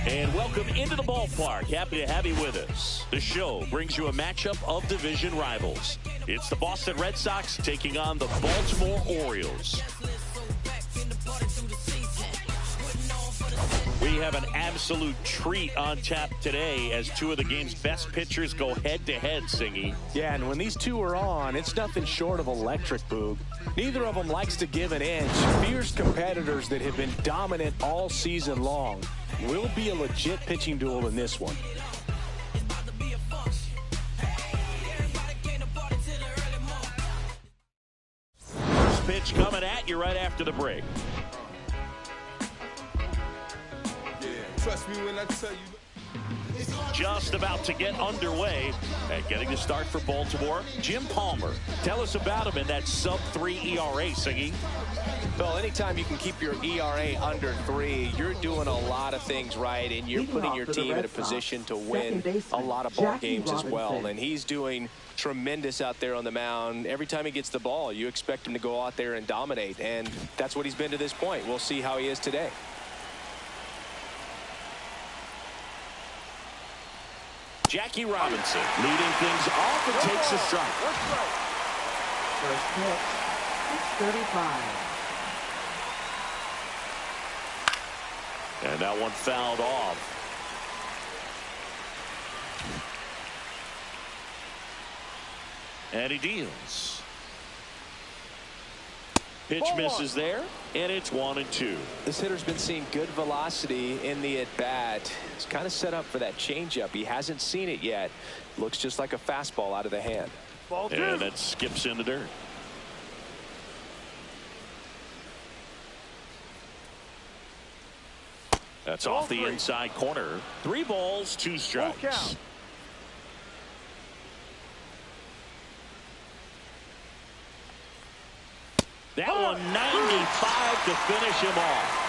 And welcome into the ballpark. Happy to have you with us. The show brings you a matchup of division rivals. It's the Boston Red Sox taking on the Baltimore Orioles. We have an absolute treat on tap today as two of the game's best pitchers go head-to-head, Singy. Yeah, and when these two are on, it's nothing short of electric, Boog. Neither of them likes to give an inch. Fierce competitors that have been dominant all season long. Will be a legit pitching duel in this one. First pitch coming at you right after the break. Trust me when I tell you. Just about to get underway and getting to start for Baltimore, Jim Palmer. Tell us about him in that sub-3 ERA, Siggy. Well, anytime you can keep your ERA under 3, you're doing a lot of things right, and you're putting your team in a position to win a lot of ball games as well. And he's doing tremendous out there on the mound. Every time he gets the ball, you expect him to go out there and dominate, and that's what he's been to this point. We'll see how he is today. Jackie Robinson leading things off and takes a strike. First pitch, 35. And that one fouled off. And he deals. Pitch misses there, and it's 1-2. This hitter's been seeing good velocity in the at-bat. It's kind of set up for that changeup. He hasn't seen it yet. Looks just like a fastball out of the hand. And that skips in the dirt. That's off the inside corner. 3 balls, 2 strikes. That one 95 to finish him off.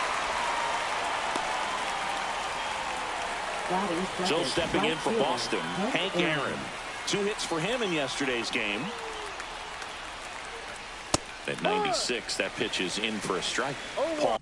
So stepping in for Boston, Hank Aaron. 2 hits for him in yesterday's game. At 96, that pitch is in for a strike. Paul.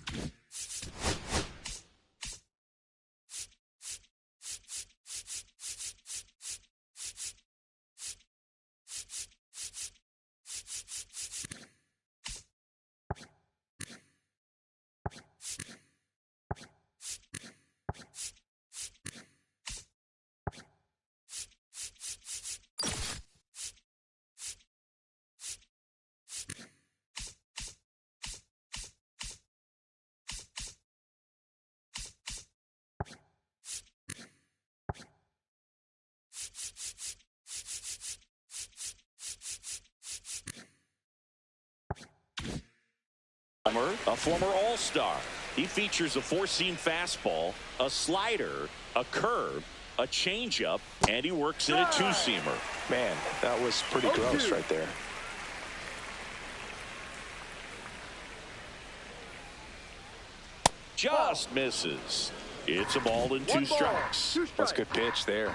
A former All-Star. He features a 4-seam fastball, a slider, a curve, a changeup, and he works in a 2-seamer. Man, that was pretty gross right there. Just misses. It's a ball and 2 strikes. That's a good pitch there.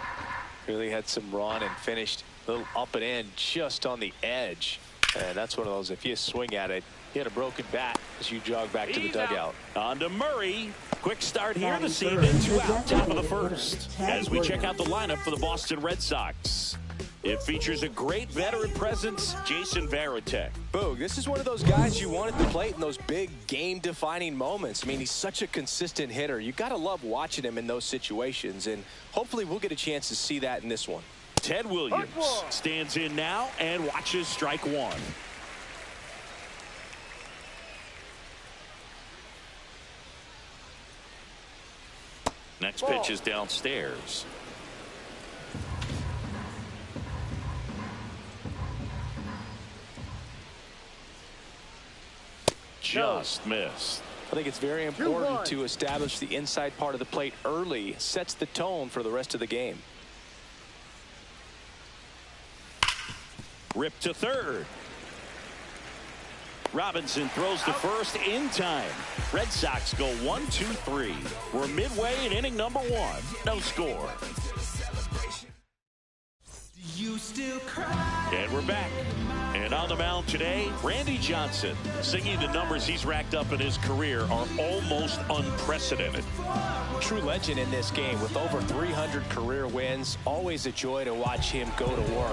Really had some run and finished a little up and in just on the edge. And that's one of those, if you swing at it, you had a broken bat as you jog back to the dugout. On to Murray. Quick start here this evening. 2 out, top of the first. As we check out the lineup for the Boston Red Sox. It features a great veteran presence, Jason Varitek. Boog, this is one of those guys you want at the plate in those big game-defining moments. I mean, he's such a consistent hitter. You got to love watching him in those situations, and hopefully we'll get a chance to see that in this one. Ted Williams stands in now and watches strike 1. Next pitch is downstairs. Just missed. I think it's very important to establish the inside part of the plate early. Sets the tone for the rest of the game. Rip to third. Robinson throws to first in time. Red Sox go 1-2-3. We're midway in inning number 1. No score. And we're back. And on the mound today, Randy Johnson, singing the numbers he's racked up in his career are almost unprecedented. True legend in this game with over 300 career wins. Always a joy to watch him go to work.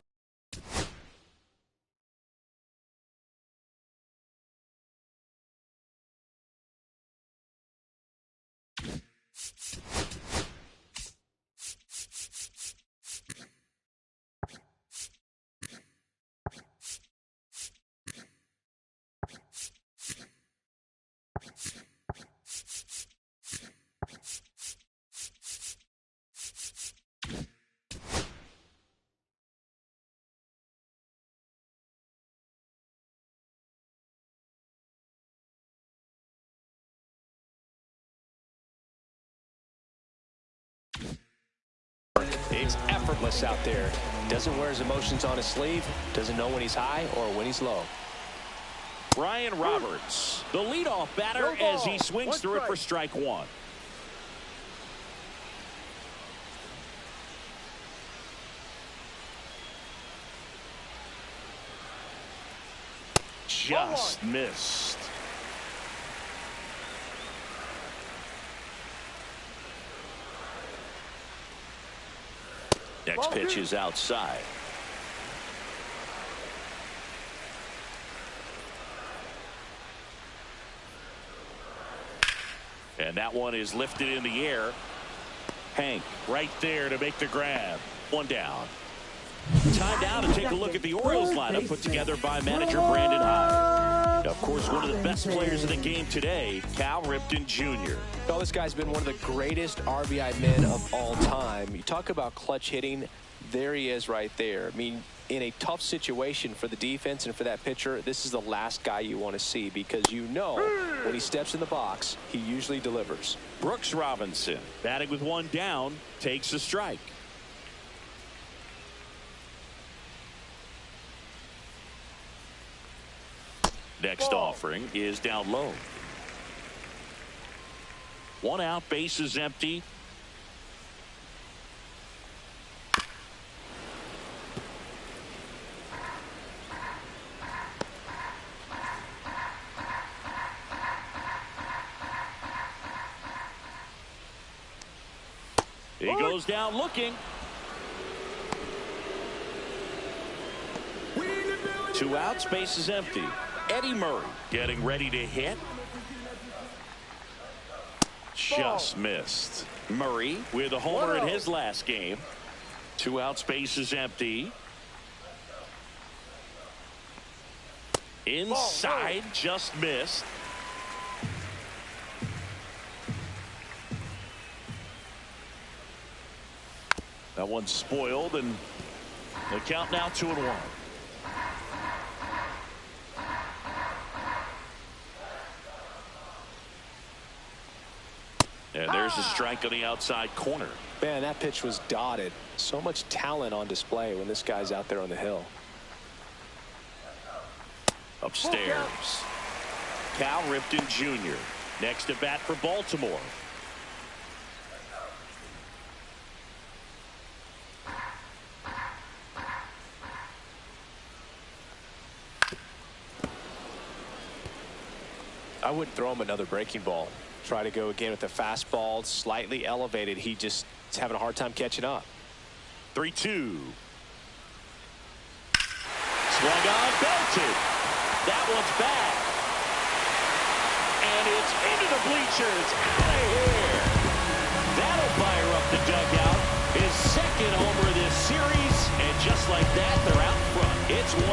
It's effortless out there. Doesn't wear his emotions on his sleeve. Doesn't know when he's high or when he's low. Brian Roberts, the leadoff batter, as he swings through it for strike 1. Just missed. Next pitch is outside. And that one is lifted in the air. Hank right there to make the grab. One down. Time now to take a look at the Orioles lineup put together by manager Brandon Hyde. Of course, one of the best players in the game today, Cal Ripken Jr. Well, this guy's been one of the greatest RBI men of all time. You talk about clutch hitting, there he is right there. I mean, in a tough situation for the defense and for that pitcher, this is the last guy you want to see because you know when he steps in the box, he usually delivers. Brooks Robinson, batting with one down, takes a strike. Next offering is down low. One out, base is empty. He goes down looking. 2 outs, base is empty. Eddie Murray getting ready to hit. Just missed. Murray with a homer in his last game. 2 outs, base is empty. Inside, just missed. That one's spoiled, and the count now 2-1. And there's a strike on the outside corner. Man, that pitch was dotted. So much talent on display when this guy's out there on the hill. Upstairs. Cal Ripken Jr. next at bat for Baltimore. I wouldn't throw him another breaking ball. Try to go again with the fastball, slightly elevated. He just is having a hard time catching up. 3-2. Swung on, belted. That one's back. And it's into the bleachers. Out of here. That'll fire up the dugout. His second homer this series. And just like that, they're out front. It's 1-0.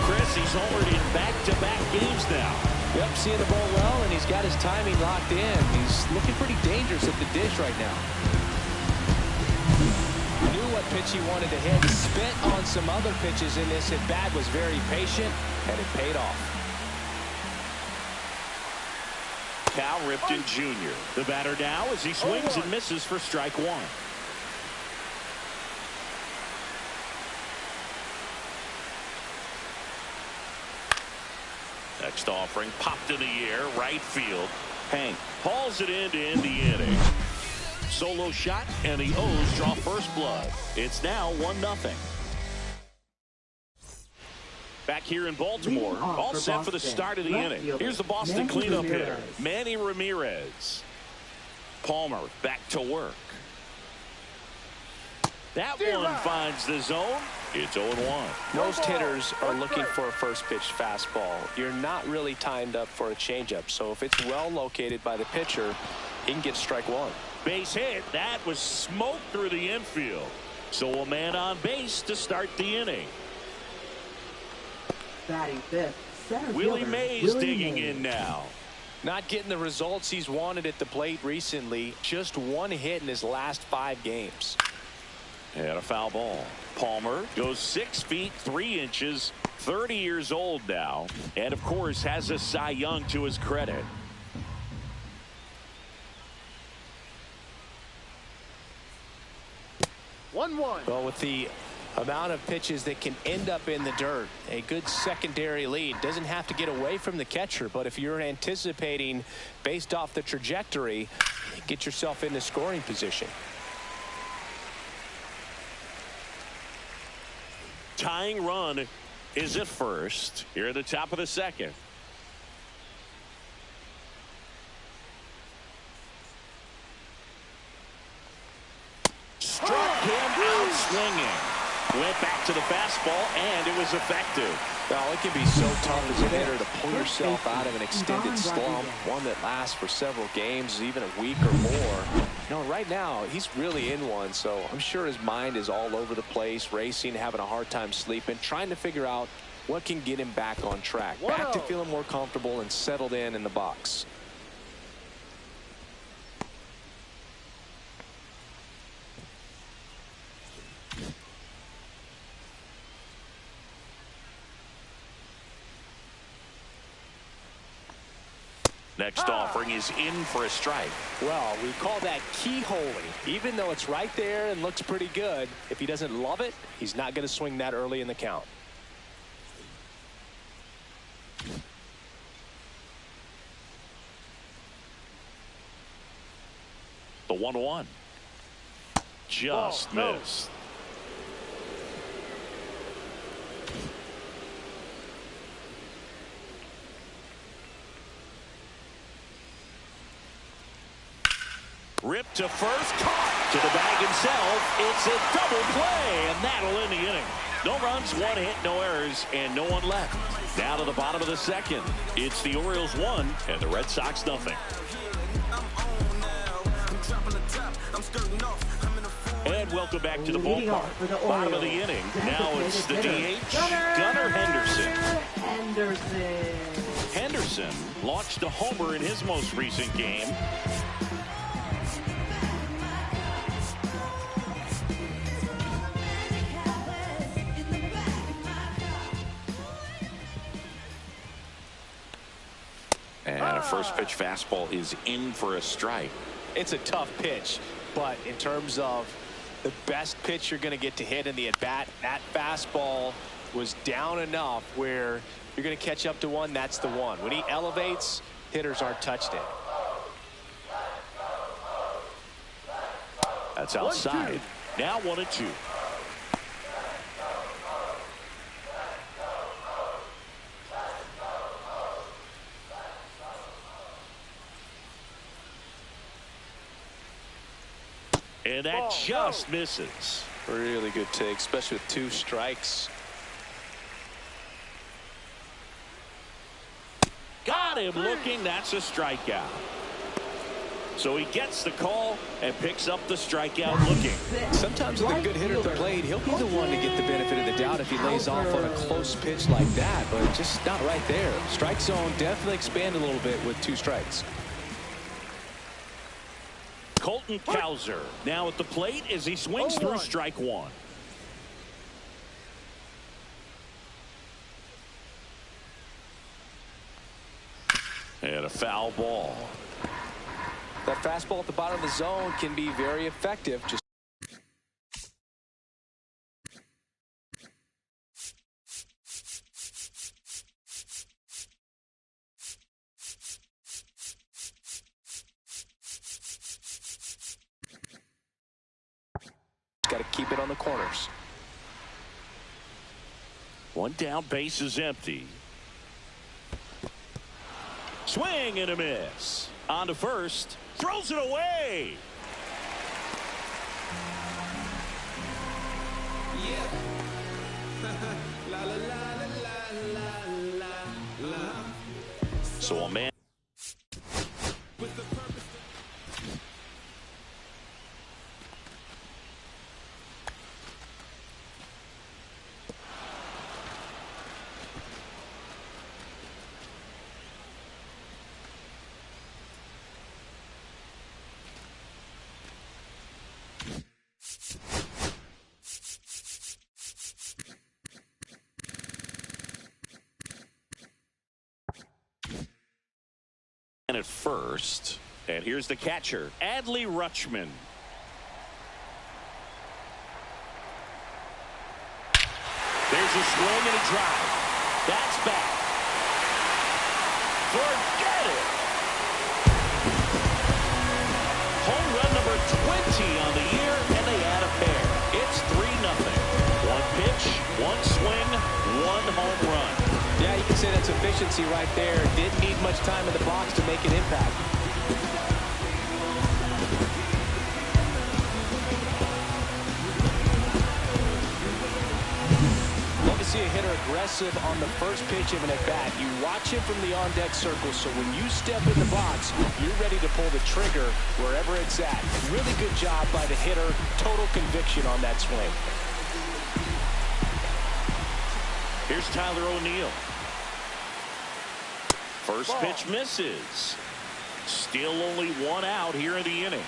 Chris, he's homered in back-to-back games now. Yep, seeing the ball well, and he's got his timing locked in. He's looking pretty dangerous at the dish right now. He knew what pitch he wanted to hit. Spent on some other pitches in this at-bat, was very patient, and it paid off. Cal Ripken Jr. The batter now as he swings and misses for strike 1. Next offering popped in the air, right field. Hank hauls it in to end the inning. Solo shot, and the O's draw first blood. It's now 1-0. Back here in Baltimore, all set for the start of the inning. Here's the Boston cleanup hitter, Manny Ramirez. Palmer back to work. That one finds the zone. It's 0-1. Most hitters are looking for a first pitch fastball. You're not really timed up for a changeup. So if it's well located by the pitcher, he can get strike one. Base hit. That was smoked through the infield. So a man on base to start the inning. Batting fifth, center Willie fielder, Mays Willie digging Mays. in now. Not getting the results he's wanted at the plate recently. Just one hit in his last 5 games. And a foul ball. Palmer goes 6 feet 3 inches, 30 years old now, and of course has a Cy Young to his credit. Well, with the amount of pitches that can end up in the dirt, a good secondary lead. Doesn't have to get away from the catcher, but if you're anticipating based off the trajectory, get yourself into scoring position. Tying run is at first here at the top of the second. Struck him out swinging. Went back to the fastball, and it was effective. Well, it can be so tough as a hitter to pull yourself out of an extended slump, one that lasts for several games, even a week or more. No, right now, he's really in one, so I'm sure his mind is all over the place, racing, having a hard time sleeping, trying to figure out what can get him back on track, back to feeling more comfortable and settled in the box. Next offering is in for a strike. Well, we call that keyholing. Even though it's right there and looks pretty good, if he doesn't love it, he's not going to swing that early in the count. The 1-1. Just missed. Ripped to first, caught to the bag himself. It's a double play, and that'll end the inning. No runs, 1 hit, no errors, and no one left. Down to the bottom of the second. It's the Orioles 1 and the Red Sox nothing. And welcome back to the ballpark. Bottom of the inning. Now it's the DH, Gunnar Henderson. Henderson launched a homer in his most recent game. And a first pitch fastball is in for a strike. It's a tough pitch, but in terms of the best pitch you're going to get to hit in the at-bat, that fastball was down enough where you're going to catch up to one. That's the one. When he elevates, hitters aren't touched it. That's outside. Now 1-2. And that just misses. Really good take, especially with 2 strikes. Got him looking. That's a strikeout. So he gets the call and picks up the strikeout looking. Sometimes with a good hitter at the plate, he'll be the one to get the benefit of the doubt if he lays off on a close pitch like that, but just not right there. Strike zone definitely expand a little bit with 2 strikes. Colton Cowser now at the plate as he swings through strike 1. And a foul ball. That fastball at the bottom of the zone can be very effective. Just got to keep it on the corners. One down, base is empty. Swing and a miss. On to first. Throws it away. Yeah. La la la la la la la. So a man. With the purpose. And at first, and here's the catcher, Adley Rutschman. There's a swing and a drive. That's back. Forget it. Home run number 20 on the year, and they add a pair. It's 3-0. One pitch, one swing, one home run. Yeah, you can say that's efficiency right there. Didn't need much time in the box to make an impact. Love to see a hitter aggressive on the first pitch of an at-bat. You watch him from the on-deck circle, so when you step in the box, you're ready to pull the trigger wherever it's at. Really good job by the hitter. Total conviction on that swing. Here's Tyler O'Neill. First pitch misses. Still only one out here in the inning.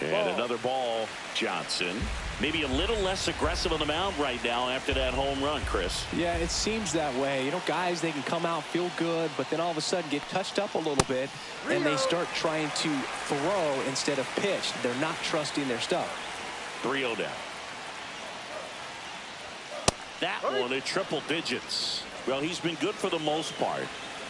And another ball. Johnson maybe a little less aggressive on the mound right now after that home run, Chris. Yeah, it seems that way. You know, guys, they can come out, feel good, but then all of a sudden get touched up a little bit, and they start trying to throw instead of pitch. They're not trusting their stuff. 3-0 down. That one at triple digits. Well, he's been good for the most part.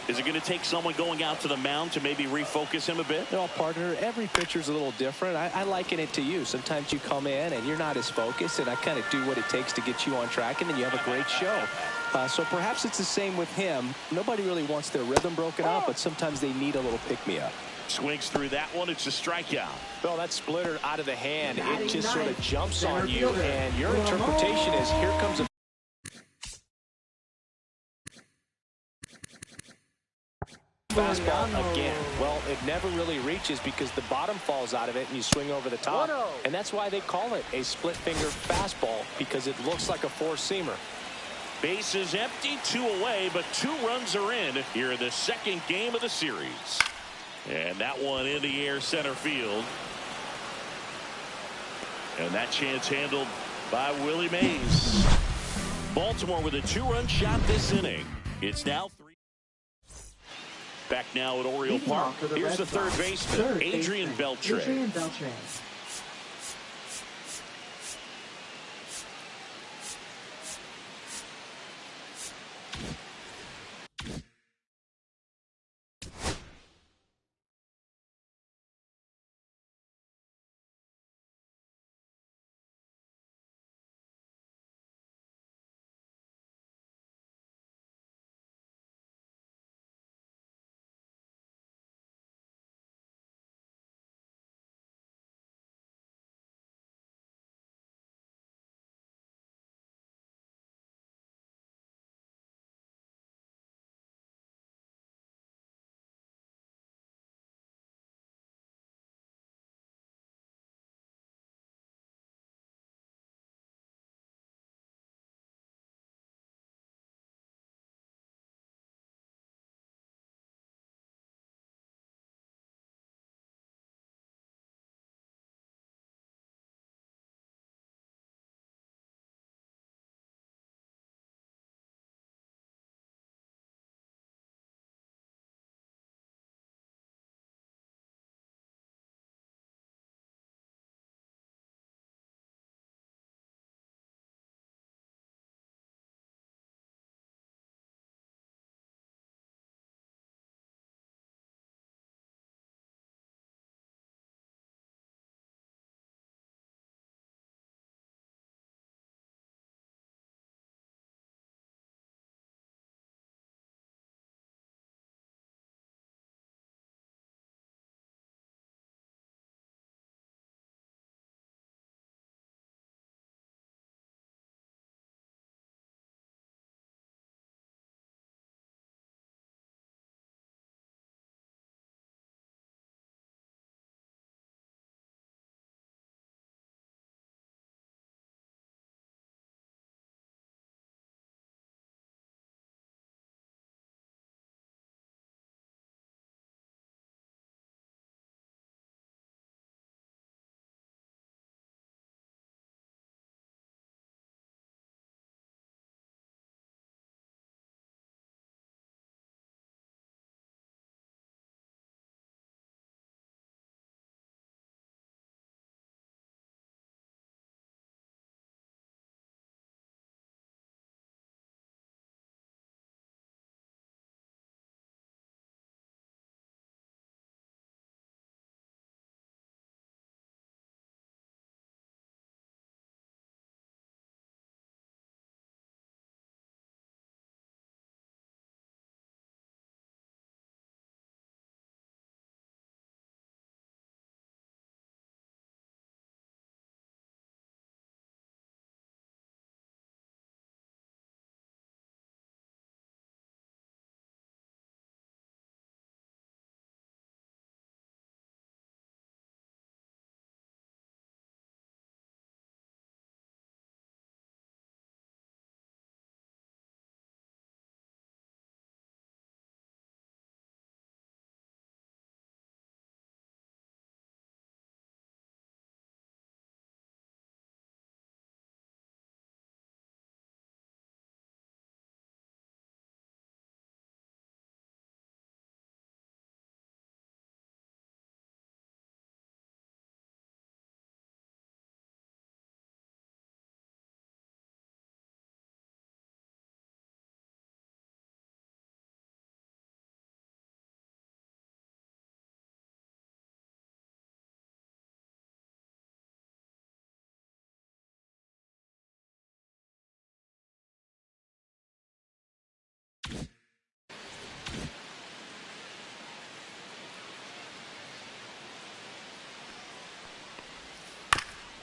Is it going to take someone going out to the mound to maybe refocus him a bit? No, partner, every pitcher's a little different. I liken it to you. Sometimes you come in and you're not as focused, and I kind of do what it takes to get you on track, and then you have a great show. So perhaps it's the same with him. Nobody really wants their rhythm broken up, but sometimes they need a little pick-me-up. Swings through that one. It's a strikeout. Well, that splitter out of the hand, it just sort of jumps on you, and your interpretation is here comes a fastball again. Well, it never really reaches because the bottom falls out of it and you swing over the top. And that's why they call it a split finger fastball, because it looks like a four-seamer. Base is empty, 2 away, but 2 runs are in here in the second game of the series. And that one in the air center field. And that chance handled by Willie Mays. Baltimore with a 2-run shot this inning. It's now 3. Back now at Oriole Park. Here's the third baseman, Adrian Beltre.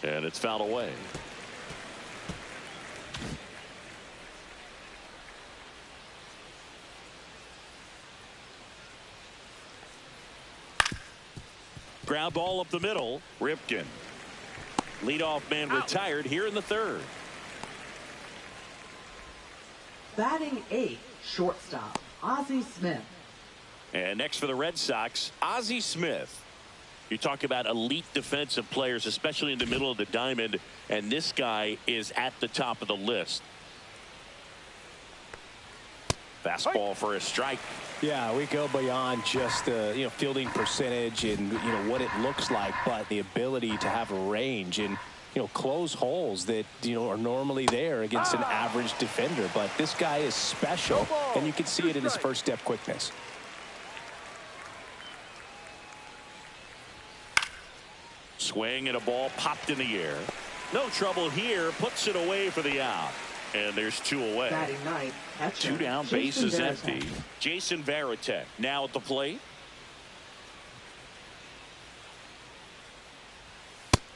And it's fouled away. Ground ball up the middle. Ripken. Leadoff man retired here in the third. Batting 8th, shortstop, Ozzie Smith. And next for the Red Sox, Ozzie Smith. You talk about elite defensive players, especially in the middle of the diamond, and this guy is at the top of the list. Fastball for a strike. Yeah, we go beyond just the fielding percentage and what it looks like, but the ability to have a range and close holes that are normally there against an average defender. But this guy is special, and you can see it in his first step quickness. Swing and a ball popped in the air. No trouble here. Puts it away for the out. And there's 2 away. Batting 9th, catcher, 2 down, Jason base is Varitek. empty. Jason Varitek now at the plate.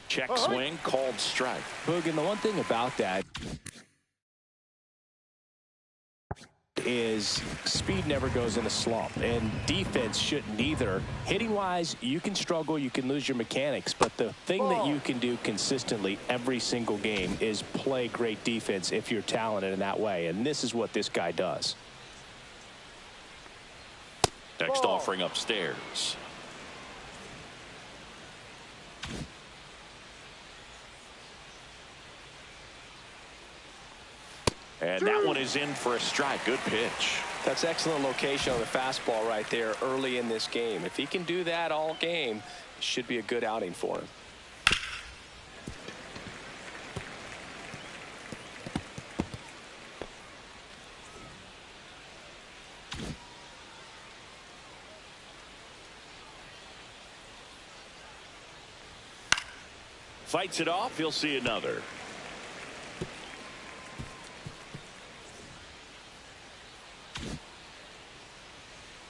Check swing, called strike. Boog, and the one thing about that is speed never goes in a slump, and defense shouldn't either. Hitting wise, you can struggle, you can lose your mechanics, but the thing that you can do consistently every single game is play great defense if you're talented in that way, and this is what this guy does. Next offering upstairs. And that one is in for a strike. Good pitch. That's excellent location on the fastball right there early in this game. If he can do that all game, it should be a good outing for him. Fights it off. He'll see another.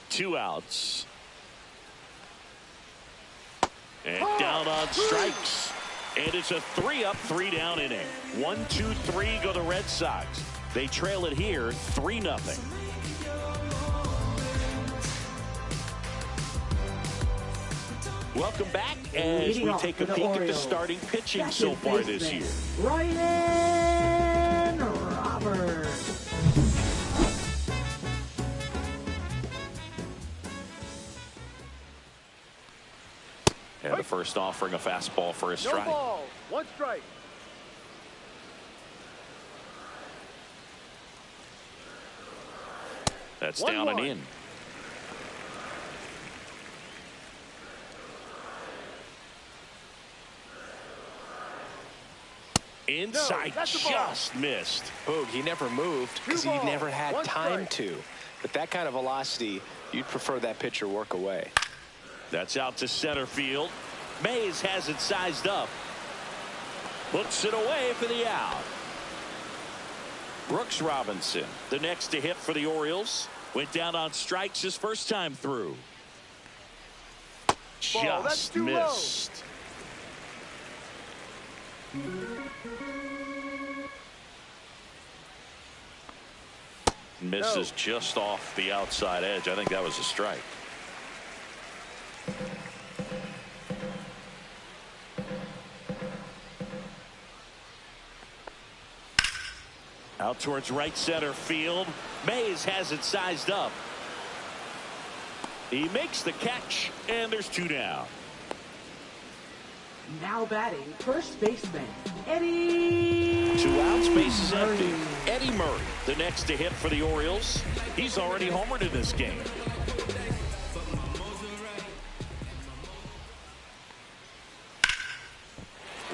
Two outs. And down on strikes. And it's a 3-up, 3-down inning. 1, 2, 3 go the Red Sox. They trail it here 3-0. Welcome back as we take a peek at the starting pitching so far this year. Ryan Roberts. And the first offering a fastball for a strike. No ball, 1 strike. That's down and in. Inside, just missed. Boog, he never moved because he never had time to. But that kind of velocity, you'd prefer that pitcher work away. That's out to center field. Mays has it sized up. Puts it away for the out. Brooks Robinson, the next to hit for the Orioles. Went down on strikes his first time through. Just missed. Misses just off the outside edge. I think that was a strike. Out towards right center field. Mays has it sized up. He makes the catch, and there's 2 down. Now batting, first baseman, Eddie 2 outs, base is Murray. empty. Eddie Murray, the next to hit for the Orioles. He's already homered in this game.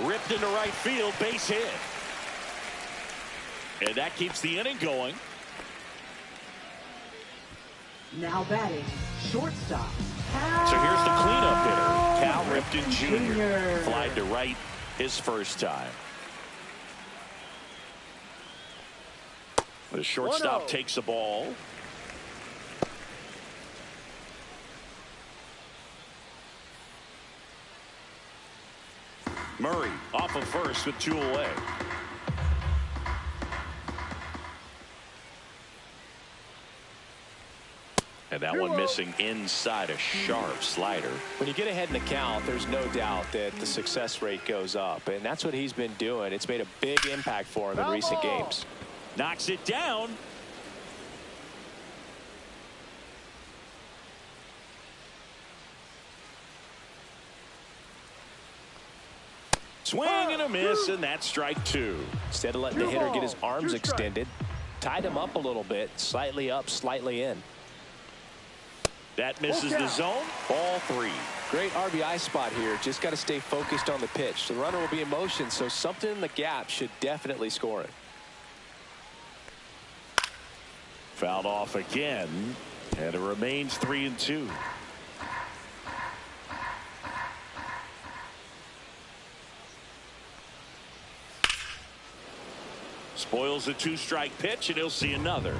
Ripped into right field, base hit. And that keeps the inning going. Now batting, shortstop. So here's the cleanup hitter, Cal Ripken Jr. Jr. Flied to right his first time. The shortstop takes the ball. Murray off of first with 2 away. And that one missing inside a sharp slider. When you get ahead in the count, there's no doubt that the success rate goes up. And that's what he's been doing. It's made a big impact for him in recent games. Knocks it down. Swing and a miss, and that's strike 2. Instead of letting the hitter get his arms extended, tied him up a little bit, slightly up, slightly in. That misses the zone. Ball 3. Great RBI spot here. Just got to stay focused on the pitch. The runner will be in motion, so something in the gap should definitely score it. Fouled off again, and it remains 3-2. Spoils a 2-strike pitch, and he'll see another.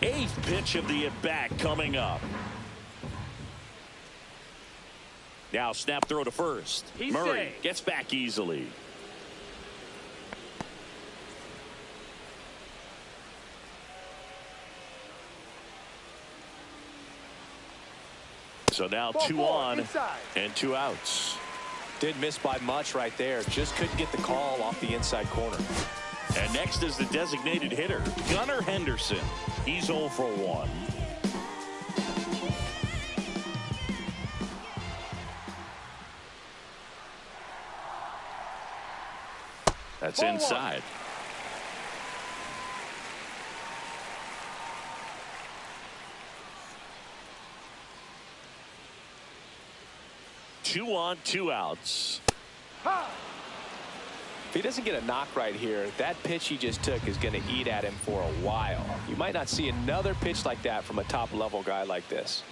8th pitch of the at-bat coming up. Now snap throw to first. Murray gets back easily. So now 2 on and 2 outs. Didn't miss by much right there. Just couldn't get the call off the inside corner. And next is the designated hitter, Gunnar Henderson. He's 0 for 1. That's inside. Two on, 2 outs. If he doesn't get a knock right here, that pitch he just took is going to eat at him for a while. You might not see another pitch like that from a top-level guy like this.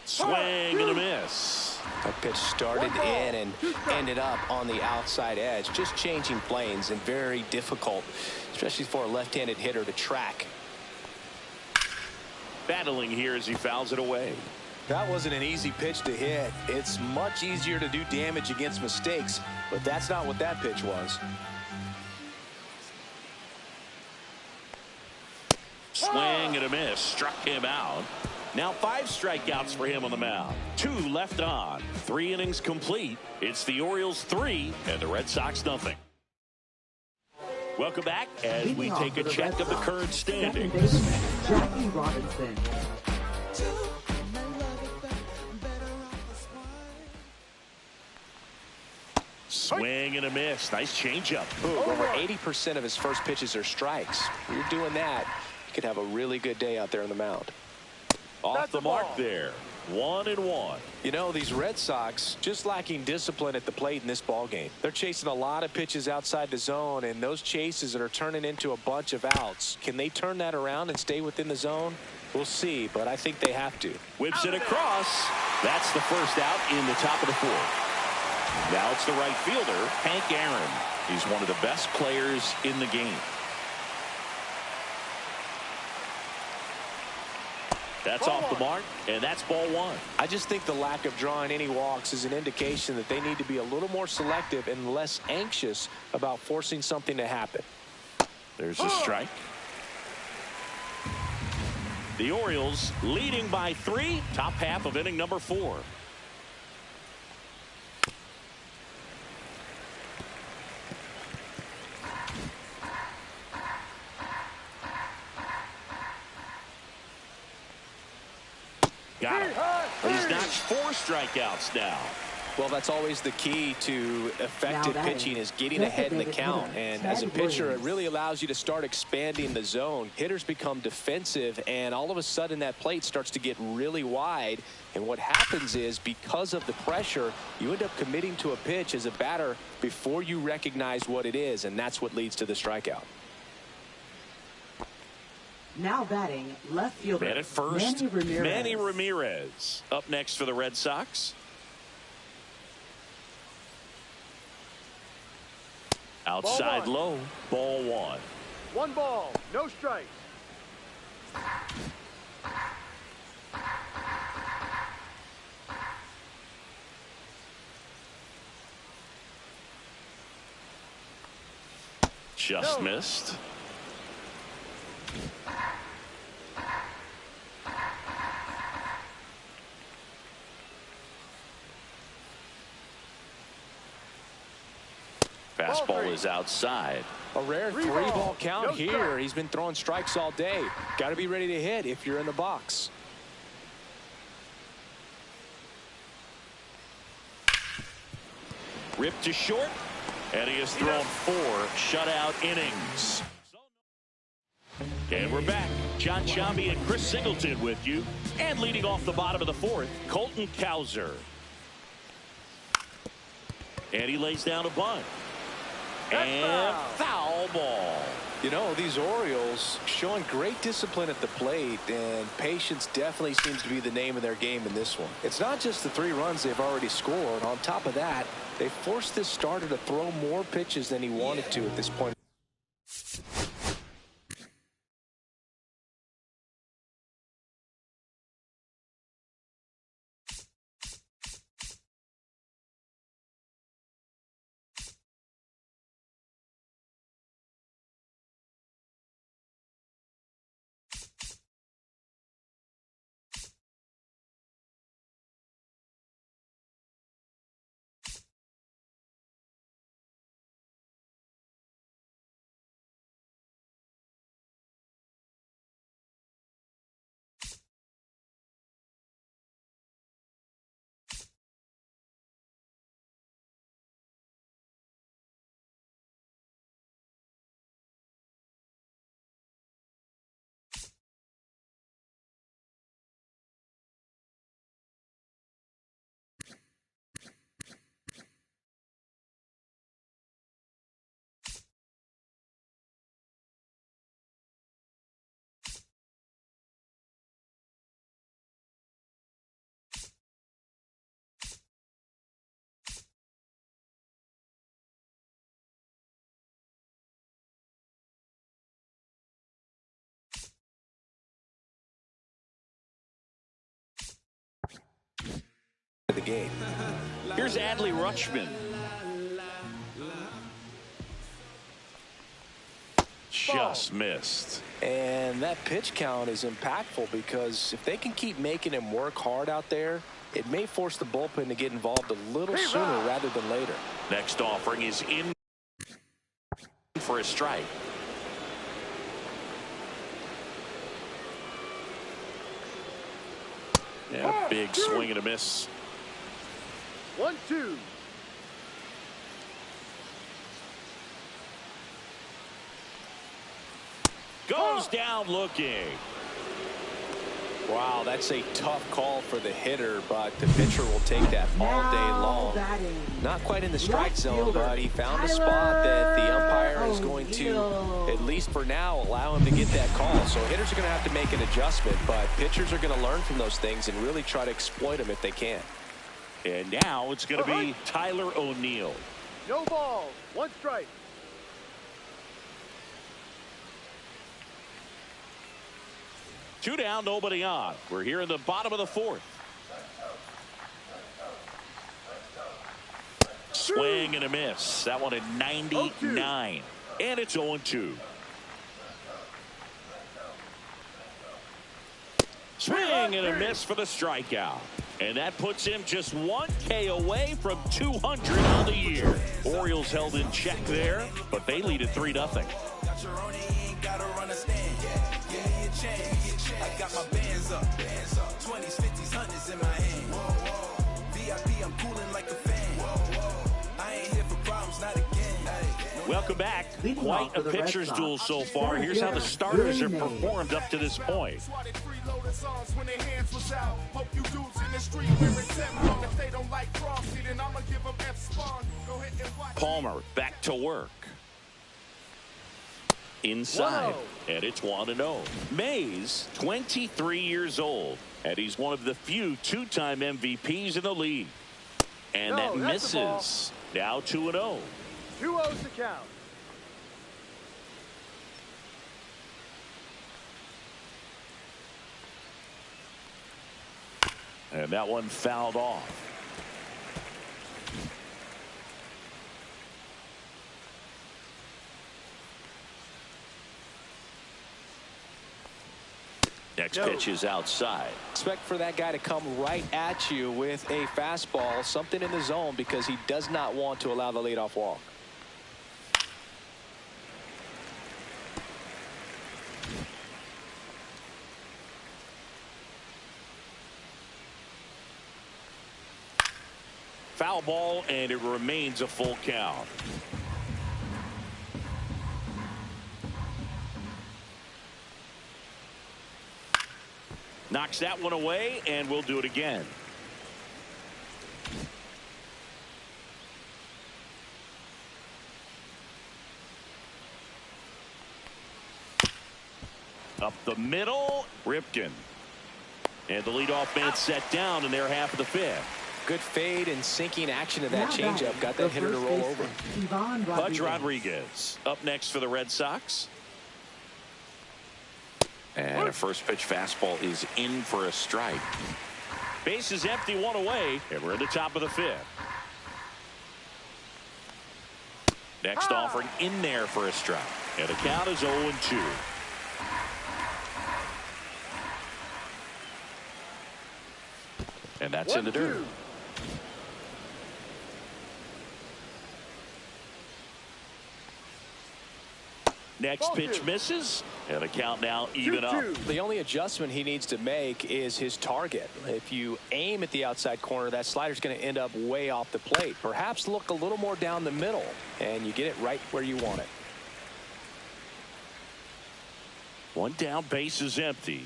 Swing and a miss. That pitch started in and ended up on the outside edge, just changing planes, and very difficult, especially for a left-handed hitter to track. Battling here as he fouls it away. That wasn't an easy pitch to hit. It's much easier to do damage against mistakes, but that's not what that pitch was. Swing and a miss. Struck him out. Now 5 strikeouts for him on the mound. 2 left on. 3 innings complete. It's the Orioles 3 and the Red Sox nothing. Welcome back as we take a check of the current standings. Jackie Robinson. Swing and a miss. Nice changeup. Over 80% of his first pitches are strikes. If you're doing that, you could have a really good day out there on the mound. Off the mark there. 1-1. You know, these Red Sox just lacking discipline at the plate in this ball game. They're chasing a lot of pitches outside the zone, and those chases that are turning into a bunch of outs. Can they turn that around and stay within the zone? We'll see, but I think they have to. Whips it across. That's the first out in the top of the 4th. Now it's the right fielder, Hank Aaron. He's one of the best players in the game. That's off the mark, and that's ball 1. I just think the lack of drawing any walks is an indication that they need to be a little more selective and less anxious about forcing something to happen. There's a strike. The Orioles leading by 3, top half of inning number 4. Got him. He's notched 4 strikeouts now. Well, that's always the key to effective pitching, is getting ahead in the count. And as a pitcher, it really allows you to start expanding the zone. Hitters become defensive, and all of a sudden that plate starts to get really wide. And what happens is, because of the pressure, you end up committing to a pitch as a batter before you recognize what it is, and that's what leads to the strikeout. Now batting, left fielder, Man at first, Manny Manny Ramirez. Up next for the Red Sox. Outside low, ball 1. 1 ball, no strikes. Just missed. Fastball is outside. A rare three-ball count here. He's been throwing strikes all day. Got to be ready to hit if you're in the box. Ripped to short, and he has thrown 4 shutout innings. And we're back. John Sciambi and Chris Singleton with you. And leading off the bottom of the 4th, Colton Cowser. And he lays down a bunt. And foul ball. You know, these Orioles showing great discipline at the plate, and patience definitely seems to be the name of their game in this one. It's not just the 3 runs they've already scored. On top of that, they forced this starter to throw more pitches than he wanted to at this point. The game. Here's Adley Rutschman. Just missed. And that pitch count is impactful because if they can keep making him work hard out there, it may force the bullpen to get involved a little sooner rather than later. Next offering is in for a strike. Yeah, big swing and a miss. 1-2. Goes down looking. Wow, that's a tough call for the hitter, but the pitcher will take that all day long. Not quite in the strike zone, but he found a spot that the umpire is going to, at least for now, allow him to get that call. So hitters are going to have to make an adjustment, but pitchers are going to learn from those things and really try to exploit them if they can. And now it's going to be Tyler O'Neill. No ball. 1 strike. Two down, nobody on. We're here in the bottom of the 4th. Swing and a miss. That one at 99. And it's 0-2. Swing and a miss for the strikeout. And that puts him just 1 K away from 200 on the year. Orioles held in check there, but they lead at 3-0. I got my bands up, 20s, 50s, 100s in my hand. VIP, I'm cooling like a fan. I ain't here for problems, not again. Welcome back. Quite a pitcher's duel so far. Here's how the starters have performed up to this point. Palmer back to work. Inside. Whoa. And it's 1-0. Mays, 23 years old. And he's one of the few 2-time MVPs in the league. And that misses. Now 2-0. 2-0's the count. And that one fouled off. Next pitch is outside. Expect for that guy to come right at you with a fastball, something in the zone, because he does not want to allow the leadoff walk. Foul ball, and it remains a full count. Knocks that one away, and we'll do it again. Up the middle, Ripken. And the leadoff man set down in their half of the fifth. Good fade and sinking action of that changeup. Got that hitter to roll over. Pudge Rodriguez up next for the Red Sox. And a first pitch fastball is in for a strike. Base is empty, one away, and we're at the top of the fifth. Next offering in there for a strike. And the count is 0-2. And that's in the dirt. Next pitch misses, and the count now even up. The only adjustment he needs to make is his target. If you aim at the outside corner, that slider's going to end up way off the plate. Perhaps look a little more down the middle, and you get it right where you want it. One down, base is empty.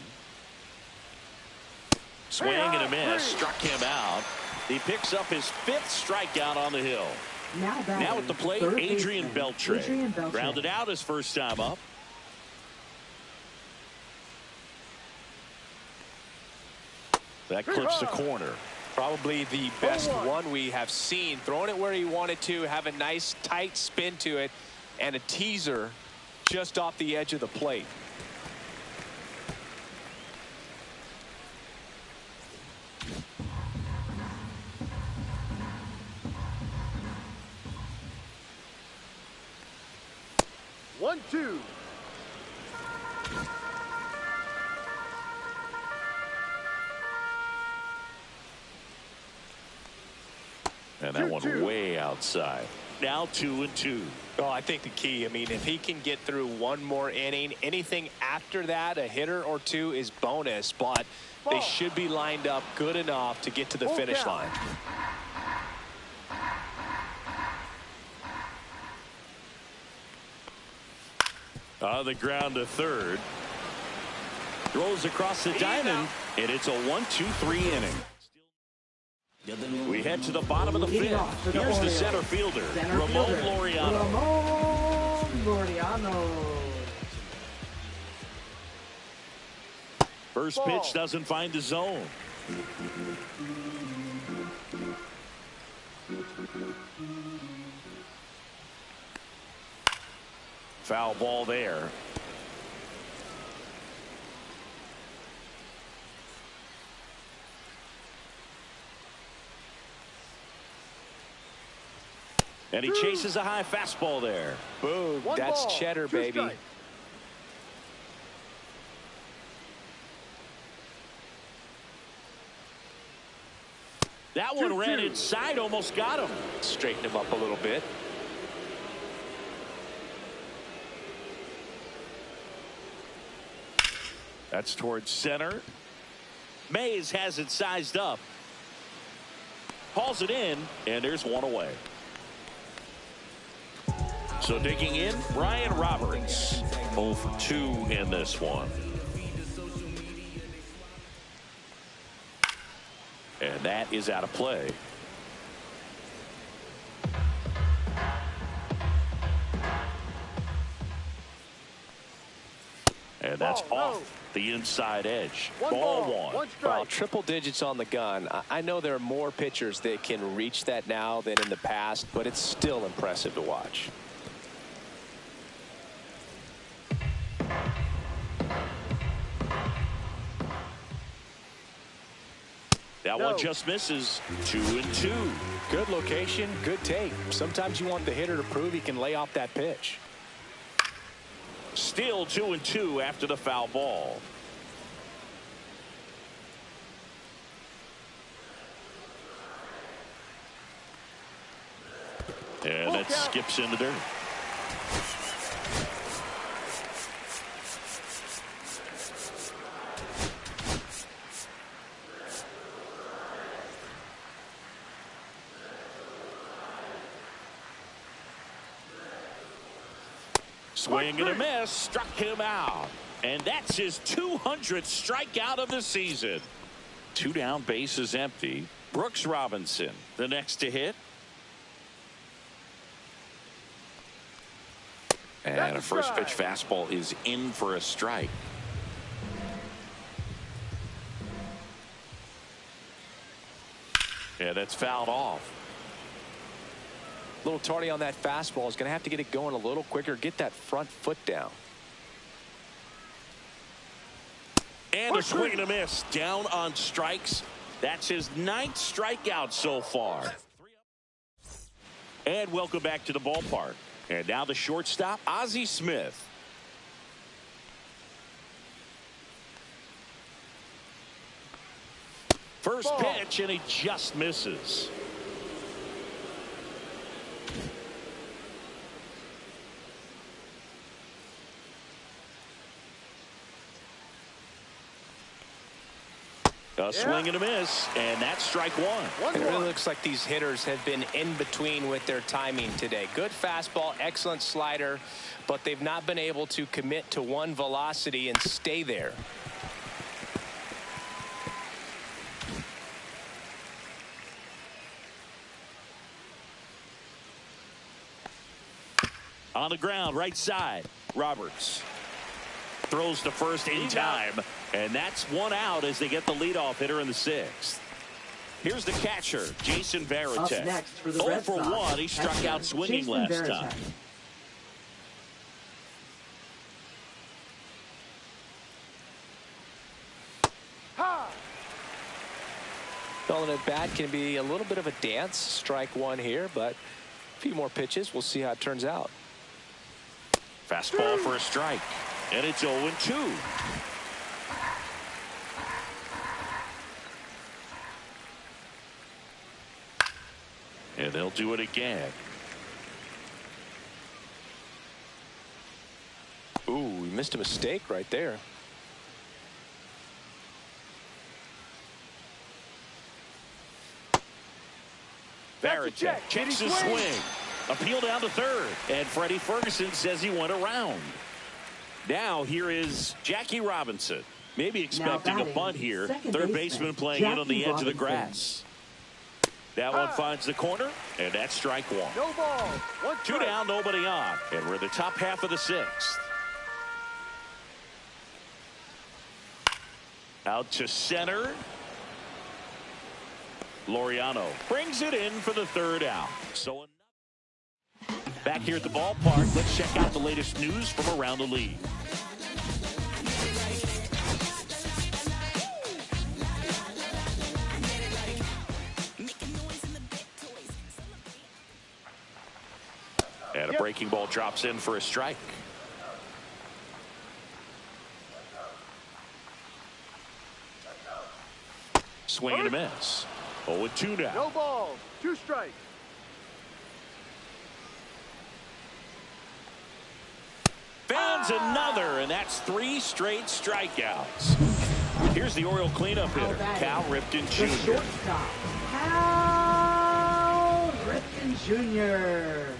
Swing and a miss, struck him out. He picks up his fifth strikeout on the hill. Now at the plate, Adrian Beltre. Grounded out his first time up. That clips the corner. Probably the best one we have seen. Throwing it where he wanted to, have a nice tight spin to it, and a teaser just off the edge of the plate. One, two. And that one way outside. Now 2-2. Oh, I think the key, I mean, if he can get through one more inning, anything after that, a hitter or two is bonus, but they should be lined up good enough to get to the finish line. On the ground to third. Throws across the diamond, and it's a 1-2-3 inning. We head to the bottom of the fifth. Here's the center fielder, Ramon Laureano. First pitch doesn't find the zone. Foul ball there. And he chases a high fastball there. Boom. That's cheddar, baby. Strikes. That one ran inside, almost got him. Straighten him up a little bit. That's towards center. Mays has it sized up. Hauls it in, and there's one away. So digging in, Brian Roberts. 0 for 2 in this one. And that is out of play. And that's off the inside edge. Ball one. Well, triple digits on the gun. I know there are more pitchers that can reach that now than in the past, but it's still impressive to watch. That one just misses. 2-2. Good location, good take. Sometimes you want the hitter to prove he can lay off that pitch. Still 2-2 after the foul ball. And that skips in the dirt. Swing and a miss, struck him out. And that's his 200th strikeout of the season. 2 down, bases empty. Brooks Robinson, the next to hit. And a first pitch fastball is in for a strike. Yeah, that's fouled off. A little tardy on that fastball. Is going to have to get it going a little quicker. Get that front foot down. And a swing and a miss. Down on strikes. That's his 9th strikeout so far. And welcome back to the ballpark. And now the shortstop, Ozzie Smith. First pitch, and he just misses. A swing and a miss, and that's strike one. It really looks like these hitters have been in between with their timing today. Good fastball, excellent slider, but they've not been able to commit to one velocity and stay there. On the ground, right side, Roberts throws to first in time, and that's 1 out as they get the leadoff hitter in the 6th. Here's the catcher, Jason Varitek. Up next for the 0 Red for Sox, 1. He struck out swinging Jason last Varitek. time. Calling it bat can be a little bit of a dance. Strike one here, but a few more pitches. We'll see how it turns out. Fastball for a strike, and it's 0-2. And they'll do it again. Ooh, we missed a mistake right there. Varitek checks his swing. Appeal down to third. And Freddie Ferguson says he went around. Now here is Jackie Robinson. Maybe expecting a bunt here. Third baseman playing in on the edge of the grass. That one finds the corner, and that's strike one. No ball. 2 down, nobody on. And we're in the top half of the 6th. Out to center. Laureano brings it in for the 3rd out. So back here at the ballpark, let's check out the latest news from around the league. And a breaking ball drops in for a strike. Swing and a miss. 0-2 now. No ball. 2 strikes. Fans another, and that's 3 straight strikeouts. Here's the Oriole cleanup hitter, Cal Ripken The Jr. shortstop, Cal Ripken Jr.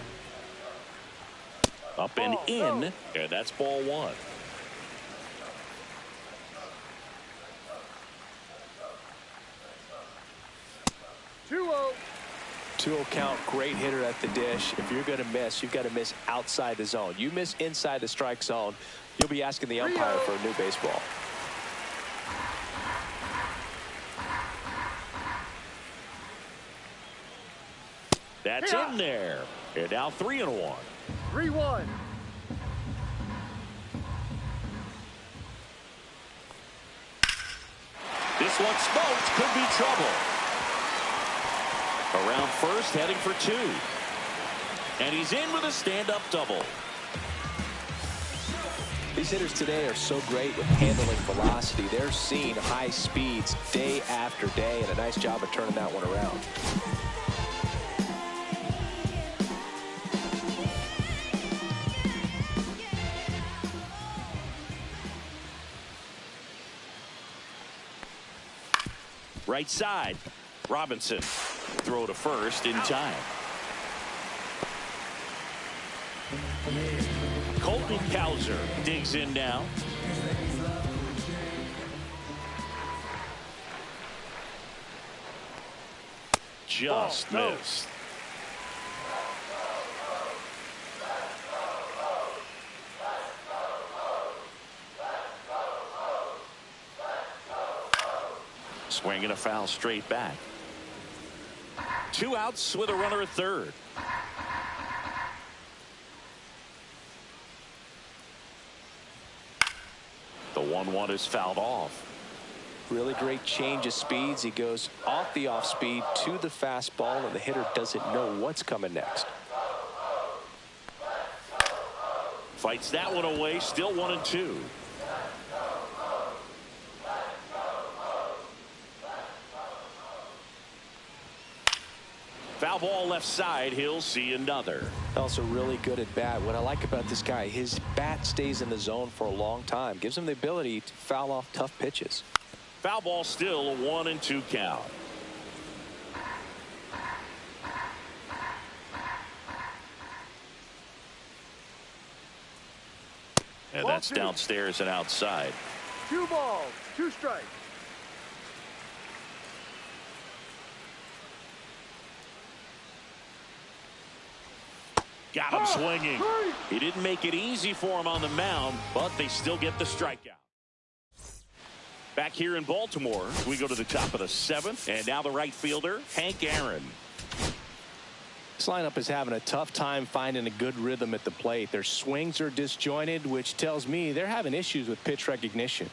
Up and in, and that's ball 1. Oh. 2-0 count, great hitter at the dish. If you're going to miss, you've got to miss outside the zone. You miss inside the strike zone, you'll be asking the umpire for a new baseball. That's in there. And now 3-1. 3-1. This one smoked, could be trouble. Around first, heading for 2. And he's in with a stand-up double. These hitters today are so great with handling velocity. They're seeing high speeds day after day, and a nice job of turning that one around. Right side. Robinson. Throw to first in time. Colton Cowser digs in now. Just missed. Swinging a foul straight back. 2 outs with a runner at third. The 1-1 is fouled off. Really great change of speeds. He goes off the off speed to the fastball, and the hitter doesn't know what's coming next. Fights that one away. Still 1-2. Foul ball left side. He'll see another. Also really good at bat. What I like about this guy, his bat stays in the zone for a long time. Gives him the ability to foul off tough pitches. Foul ball still a 1-2 count. And that's downstairs and outside. 2 balls, 2 strikes. Got him swinging. He didn't make it easy for him on the mound, but they still get the strikeout. Back here in Baltimore, we go to the top of the 7th, and now the right fielder, Hank Aaron. This lineup is having a tough time finding a good rhythm at the plate. Their swings are disjointed, which tells me they're having issues with pitch recognition.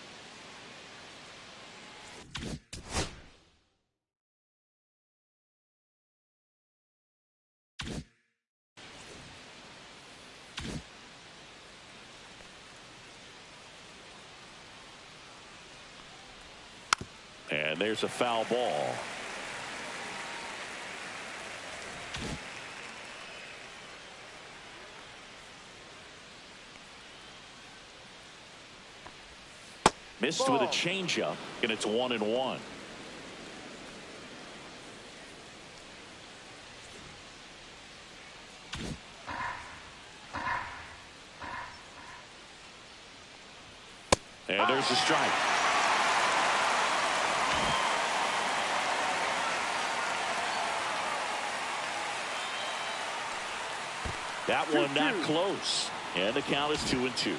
And there's a foul ball. Missed with a changeup, and it's 1-1. And there's a strike. That one not close, and the count is 2-2.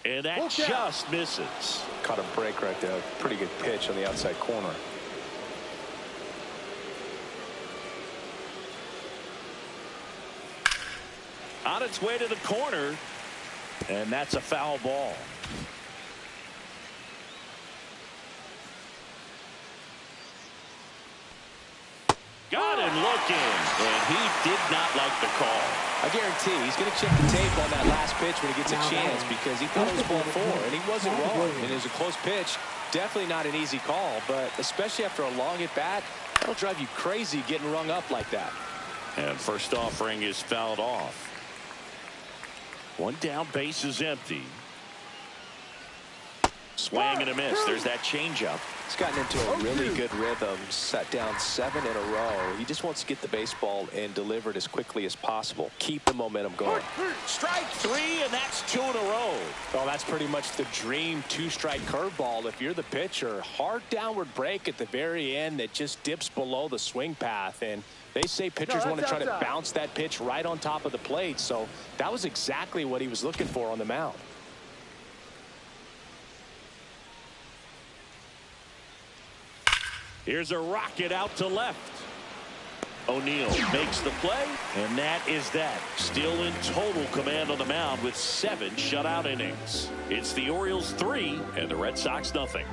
And that just misses. Caught a break right there. Pretty good pitch on the outside corner. On its way to the corner, and that's a foul ball. Got him looking, and he did not like the call. I guarantee he's going to check the tape on that last pitch when he gets a chance, because he thought it was ball 4, and he wasn't wrong. And it was a close pitch. Definitely not an easy call, but especially after a long at bat, that'll drive you crazy getting rung up like that. And first offering is fouled off. 1 down, base is empty. Swing and a miss. There's that changeup. He's gotten into a really good rhythm, set down 7 in a row. He just wants to get the baseball and deliver it as quickly as possible. Keep the momentum going. Strike 3, and that's 2 in a row. Well, that's pretty much the dream 2-strike curveball. If you're the pitcher, hard downward break at the very end that just dips below the swing path. And they say pitchers want to try to bounce that pitch right on top of the plate. So that was exactly what he was looking for on the mound. Here's a rocket out to left. O'Neill makes the play, and that is that. Still in total command on the mound with 7 shutout innings. It's the Orioles 3 and the Red Sox nothing.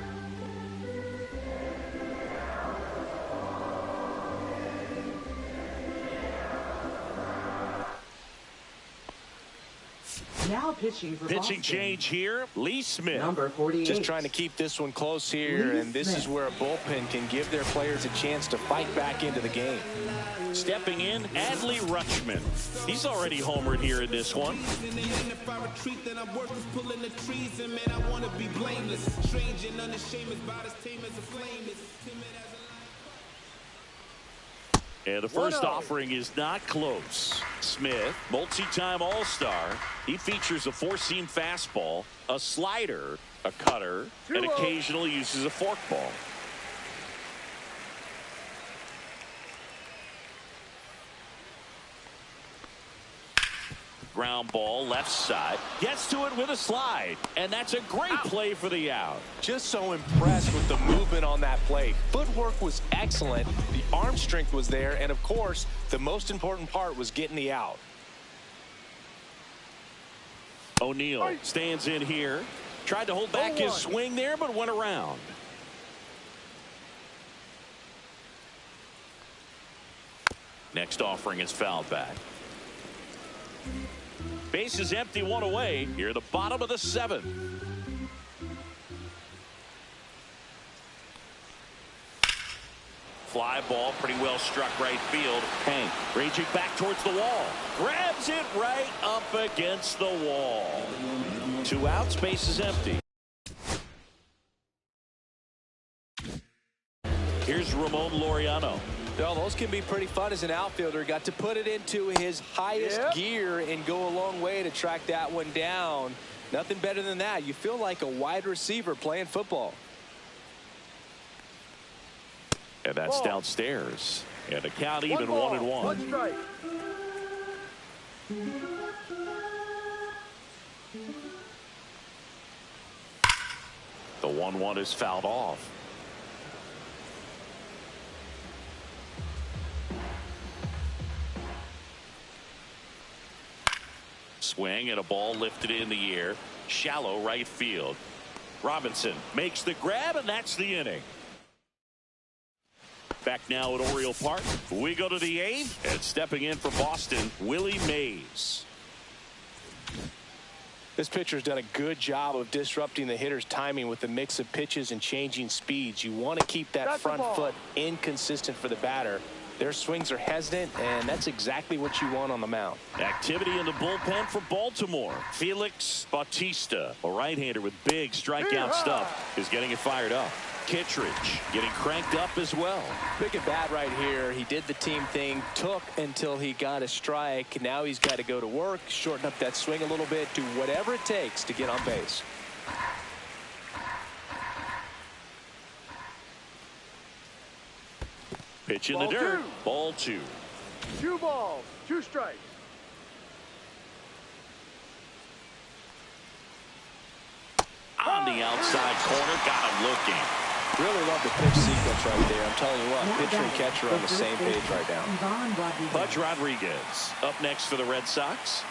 Now pitching for Pitching Boston. change here, Lee Smith. Number 48. Just trying to keep this one close here, and this is where a bullpen can give their players a chance to fight back into the game. Stepping in, Adley Rutschman. He's already homered here in this one. And the first offering is not close. Smith, multi-time All-Star. He features a four-seam fastball, a slider, a cutter, and occasionally uses a forkball. Ground ball, left side. Gets to it with a slide. And that's a great play for the out. Just so impressed with the movement on that play. Footwork was excellent. The arm strength was there. And, of course, the most important part was getting the out. O'Neill stands in here. Tried to hold back his swing there, but went around. Next offering is fouled back. Base is empty, one away. Here, the bottom of the seventh. Fly ball, pretty well struck right field. Hank raging back towards the wall. Grabs it right up against the wall. 2 outs, base is empty. Here's Ramon Laureano. Well, those can be pretty fun as an outfielder. Got to put it into his highest gear and go a long way to track that one down. Nothing better than that. You feel like a wide receiver playing football. And that's downstairs. And the count even 1-1. One strike. The 1-1 is fouled off. Swing and a ball lifted in the air. Shallow right field. Robinson makes the grab, and that's the inning. Back now at Oriole Park. We go to the 8th, and stepping in for Boston, Willie Mays. This pitcher's done a good job of disrupting the hitter's timing with the mix of pitches and changing speeds. You want to keep that front foot inconsistent for the batter. Their swings are hesitant, and that's exactly what you want on the mound. Activity in the bullpen for Baltimore. Felix Bautista, a right-hander with big strikeout stuff, is getting it fired up. Kittredge getting cranked up as well. Big at bat right here. He did the team thing, took until he got a strike. Now he's got to go to work, shorten up that swing a little bit, do whatever it takes to get on base. Pitch in the dirt. Ball 2. 2 balls, 2 strikes. On the outside corner, got him looking. Really love the pitch sequence right there. I'm telling you what, pitcher and catcher are on the same page right now. Pudge Rodriguez up next for the Red Sox.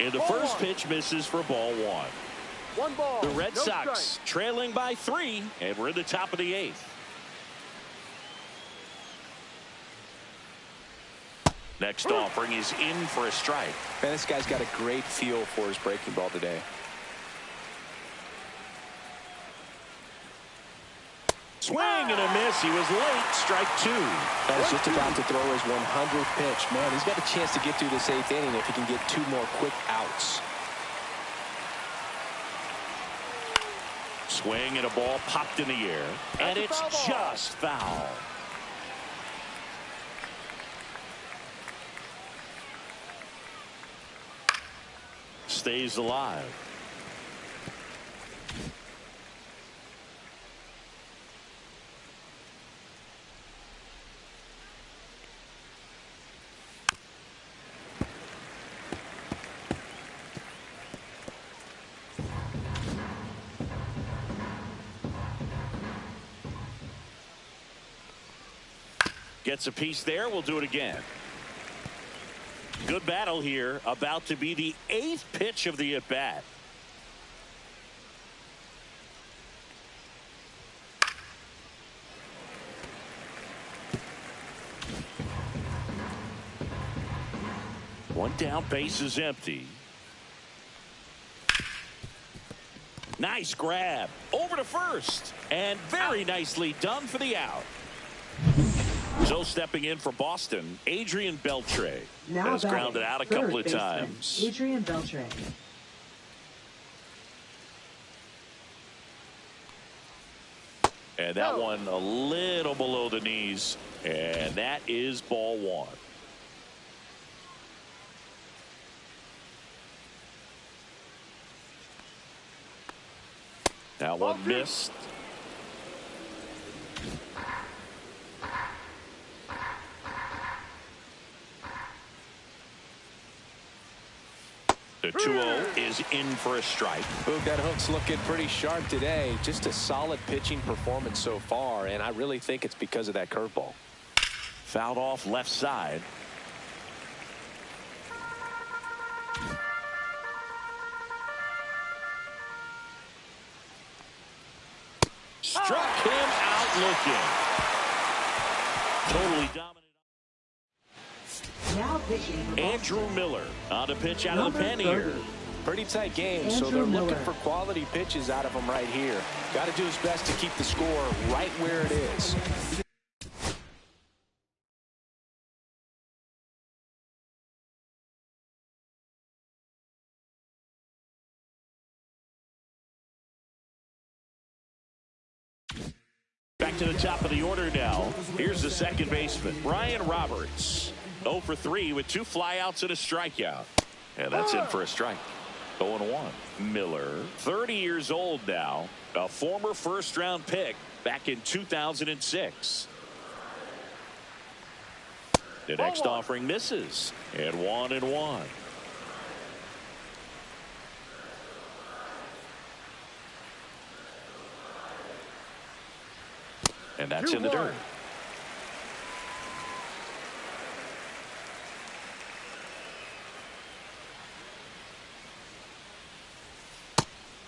And the first pitch misses for ball 1. 1 ball. The Red Sox trailing by 3, and we're in the top of the 8th. Next offering is in for a strike. Man, this guy's got a great feel for his breaking ball today. Swing and a miss. He was late. Strike 2. And he's just about to throw his 100th pitch. Man, he's got a chance to get through this 8th inning if he can get 2 more quick outs. Swing and a ball popped in the air. And it's just foul. Stays alive. Gets a piece there. We'll do it again. Good battle here. About to be the 8th pitch of the at-bat. One down, base is empty. Nice grab over to first, and very nicely done for the out. So stepping in for Boston, Adrian Beltre has grounded out a couple of times. Adrian Beltre. And that one a little below the knees, and that is ball one. That one missed. The 2-0 is in for a strike. Boog, that hook's looking pretty sharp today. Just a solid pitching performance so far, and I really think it's because of that curveball. Fouled off left side. Struck him out looking. Totally dominant. Now pitching. Andrew Miller on a pitch out of the pen here. Pretty tight game, so they're looking for quality pitches out of him right here. Got to do his best to keep the score right where it is. Back to the top of the order now. Here's the second baseman, Brian Roberts. 0 for 3 with 2 flyouts and a strikeout. And that's in for a strike. 0-1. Miller, 30 years old now, a former first-round pick back in 2006. The next offering misses, and 1-1. And that's in the dirt.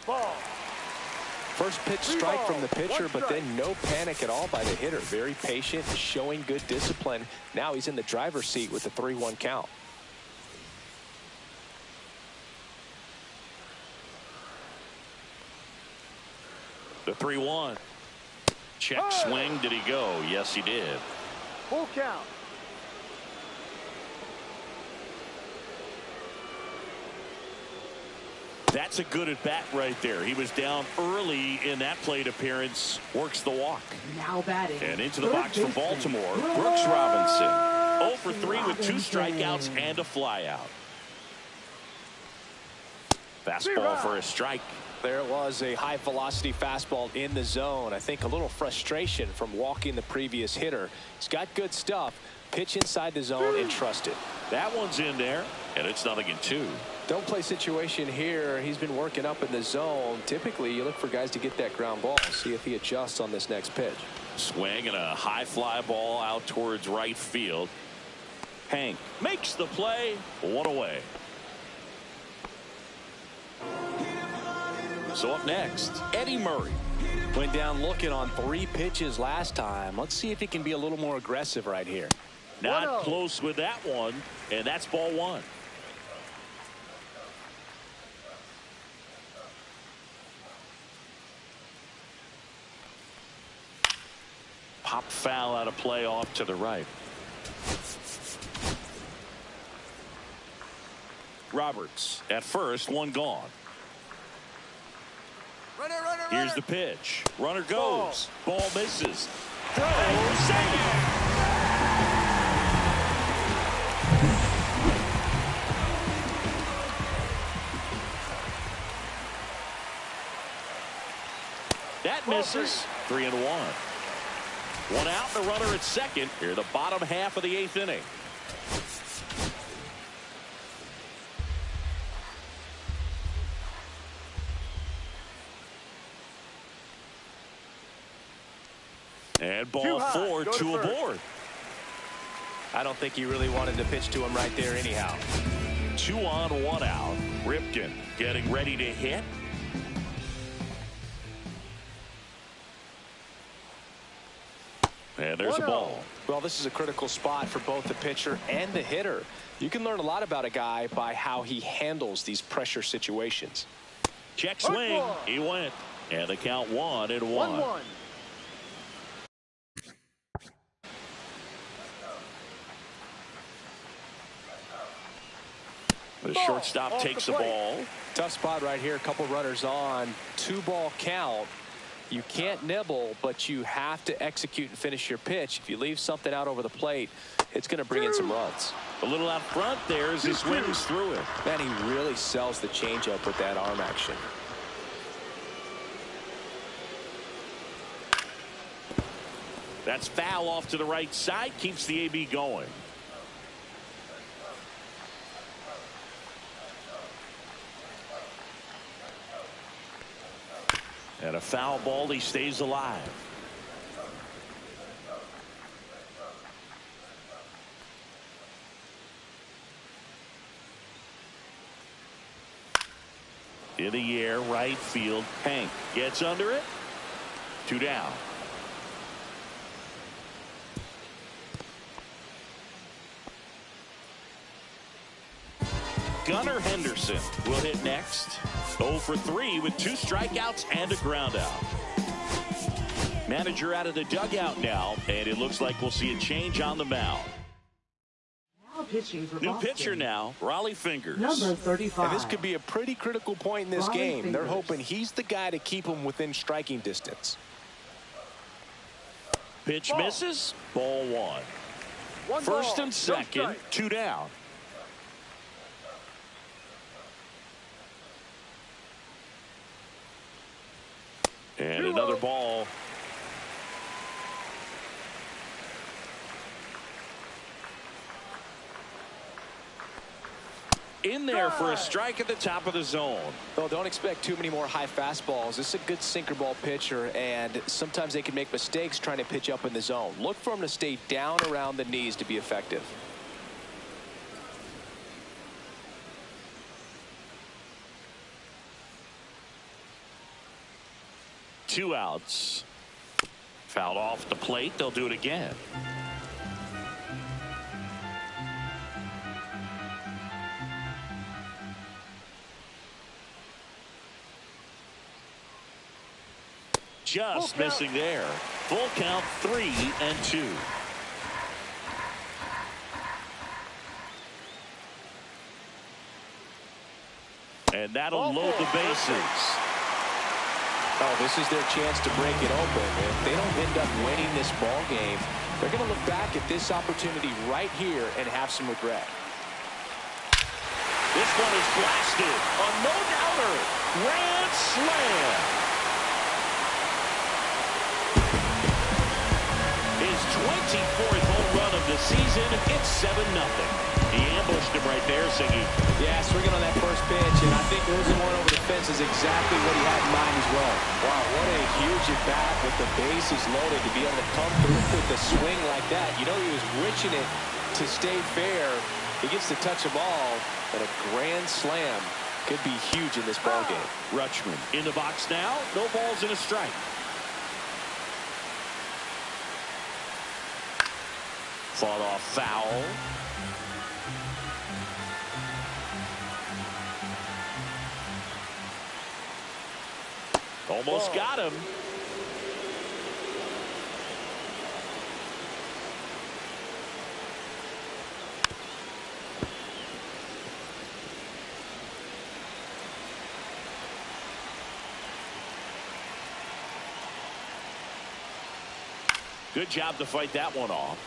Ball. First pitch strike from the pitcher, but then no panic at all by the hitter. Very patient, showing good discipline. Now he's in the driver's seat with the 3-1 count. The 3-1. Check swing. Did he go? Yes, he did. Full count. That's a good at bat right there. He was down early in that plate appearance. Works the walk. Now batting. And into the box for Baltimore, Brooks Robinson. 0 for 3 with 2 strikeouts and a flyout. Fastball for a strike. There it was, a high velocity fastball in the zone. I think a little frustration from walking the previous hitter. He's got good stuff. Pitch inside the zone and trust it. That one's in there, and it's 0-2. Don't play situation here. He's been working up in the zone. Typically, you look for guys to get that ground ball. See if he adjusts on this next pitch. Swing and a high fly ball out towards right field. Hank makes the play. 1 away. So up next, Eddie Murray. Went down looking on 3 pitches last time. Let's see if he can be a little more aggressive right here. Not close with that one, and that's ball 1. Pop foul out of play off to the right. Roberts at first, 1 gone. Here's the pitch. Runner goes. Ball misses. Throws. Second. That misses. 3-1. 1 out, the runner at second. Here, the bottom half of the 8th inning. And ball 4, 2 aboard. I don't think he really wanted to pitch to him right there anyhow. 2 on, 1 out. Ripken getting ready to hit. And there's a ball. Well, this is a critical spot for both the pitcher and the hitter. You can learn a lot about a guy by how he handles these pressure situations. Check swing. He went. And the count 1-1. 1-1. The shortstop takes the ball. Tough spot right here. A couple runners on. 2-ball count. You can't nibble, but you have to execute and finish your pitch. If you leave something out over the plate, it's going to bring in some runs. A little out front there as he swings through it. Man, he really sells the changeup with that arm action. That's foul off to the right side. Keeps the AB going. And a foul ball. He stays alive. In the air, right field. Hank gets under it. 2 down. Gunnar Henderson will hit next. 0 for 3 with 2 strikeouts and a ground out. Manager out of the dugout now, and it looks like we'll see a change on the mound. Now pitching for New Boston. pitcher now, Raleigh Fingers. Number 35. And this could be a pretty critical point in this Raleigh game. They're Fingers. hoping he's the guy to keep them within striking distance. Pitch Ball. misses. Ball 1. 1 First ball, and no second, strike. 2 down. And another ball. In there for a strike at the top of the zone. Well, don't expect too many more high fastballs. This is a good sinker ball pitcher, and sometimes they can make mistakes trying to pitch up in the zone. Look for him to stay down around the knees to be effective. Two outs. Fouled off the plate. They'll do it again. Just missing there. Full count, 3-2. And that'll load the bases. Oh, this is their chance to break it open. If they don't end up winning this ball game, they're going to look back at this opportunity right here and have some regret. This one is blasted. A no-doubter. Grand slam. His 24th home run of the season. It's 7-0. He ambushed him right there, Siggy. Yeah, swinging on that first pitch, and I think losing one over the fence is exactly what he had in mind as well. Wow, what a huge at-bat with the bases loaded to be able to come through with the swing like that. You know, he was wrenching it to stay fair. He gets to touch the ball, and a grand slam could be huge in this ball game. Rutschman in the box now. No balls and a strike. Fought off foul. Almost got him. Good job to fight that one off.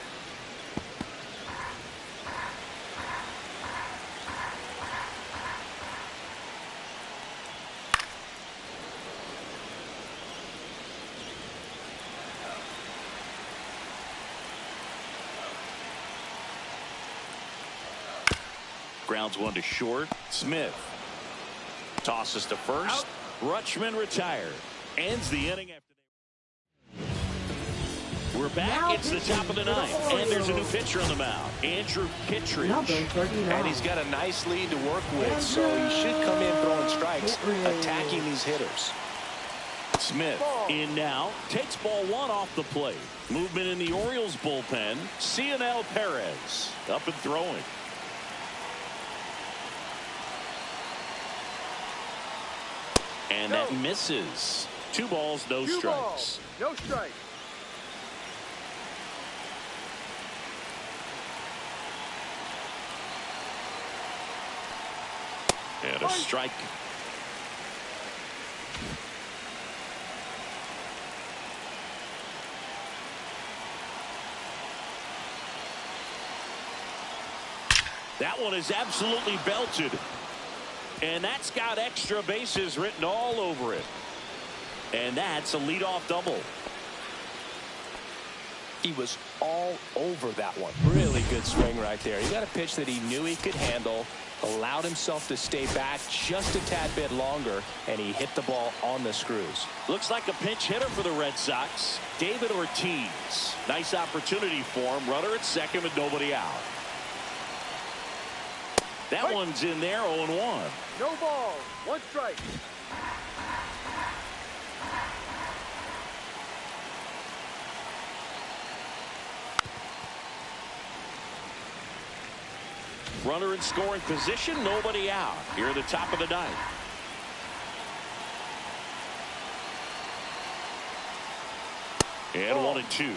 Grounds one to short. Smith tosses to first. Rutschman retired. Ends the inning after. We're back. It's the top of the ninth, and there's a new pitcher on the mound, Andrew Kittredge. And he's got a nice lead to work with, so he should come in throwing strikes, attacking these hitters. Smith in now, takes ball one off the plate. Movement in the Orioles bullpen. Cionel Perez up and throwing. And that misses. 2 balls, no strikes. No strike. And a strike. That one is absolutely belted. And that's got extra bases written all over it. And that's a leadoff double. He was all over that one. Really good swing right there. He got a pitch that he knew he could handle, allowed himself to stay back just a tad bit longer, and he hit the ball on the screws. Looks like a pinch hitter for the Red Sox. David Ortiz. Nice opportunity for him. Runner at second with nobody out. That one's in there, 0-1. No ball. 1 strike. Runner in scoring position, nobody out. Here at the top of the 9th. And 1-2.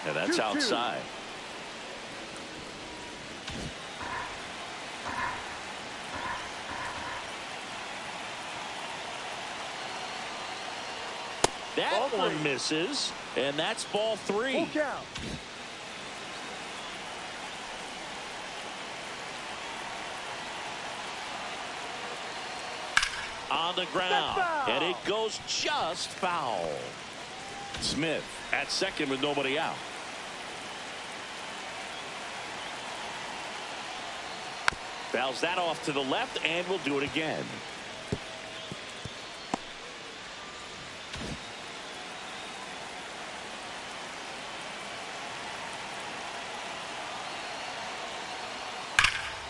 And that's outside. That one misses, and that's ball 3. Full count. On the ground, and it goes just foul. Smith at second with nobody out. Fouls that off to the left, and we'll do it again.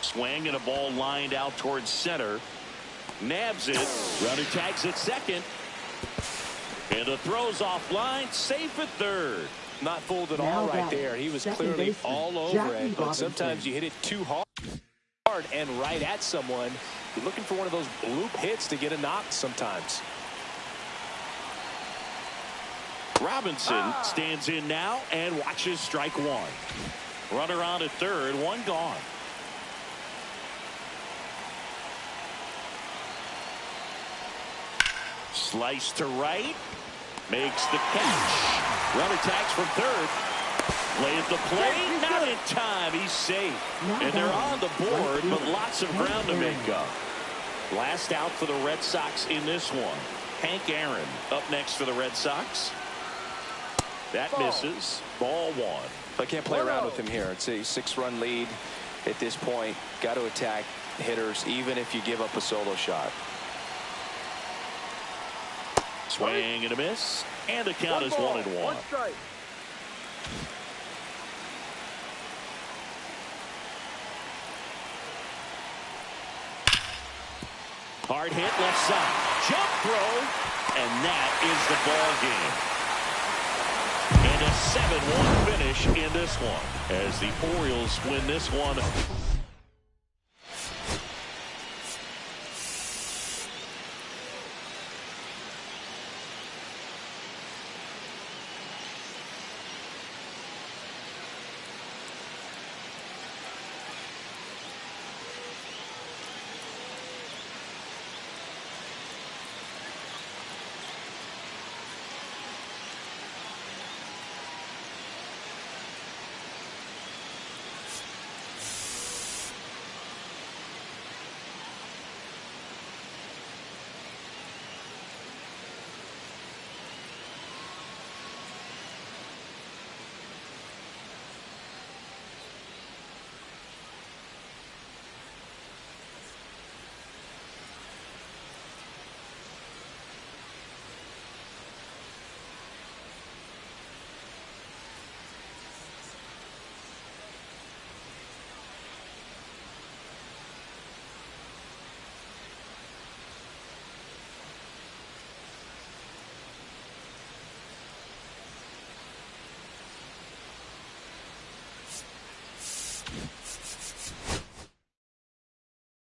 Swing and a ball lined out towards center. Nabs it. Runner tags at second. And the throw's offline. Safe at third. Not fooled at all right there. He was clearly all over it. But sometimes you hit it too hard and right at someone. You're looking for one of those bloop hits to get a knock sometimes. Robinson stands in now and watches strike 1. Runner on at third. 1 gone. Slice to right. Makes the catch. Runner tags from third. Play at the plate. Not in time. He's safe. And they're on the board, but lots of ground to make up. Last out for the Red Sox in this one. Hank Aaron up next for the Red Sox. That misses. Ball 1. I can't play around with him here. It's a 6-run lead at this point. Got to attack hitters even if you give up a solo shot. Swing and a miss, and the count is 1-1. 1 strike. Hard hit left side. Jump throw, and that is the ball game. And a 7-1 finish in this one as the Orioles win this one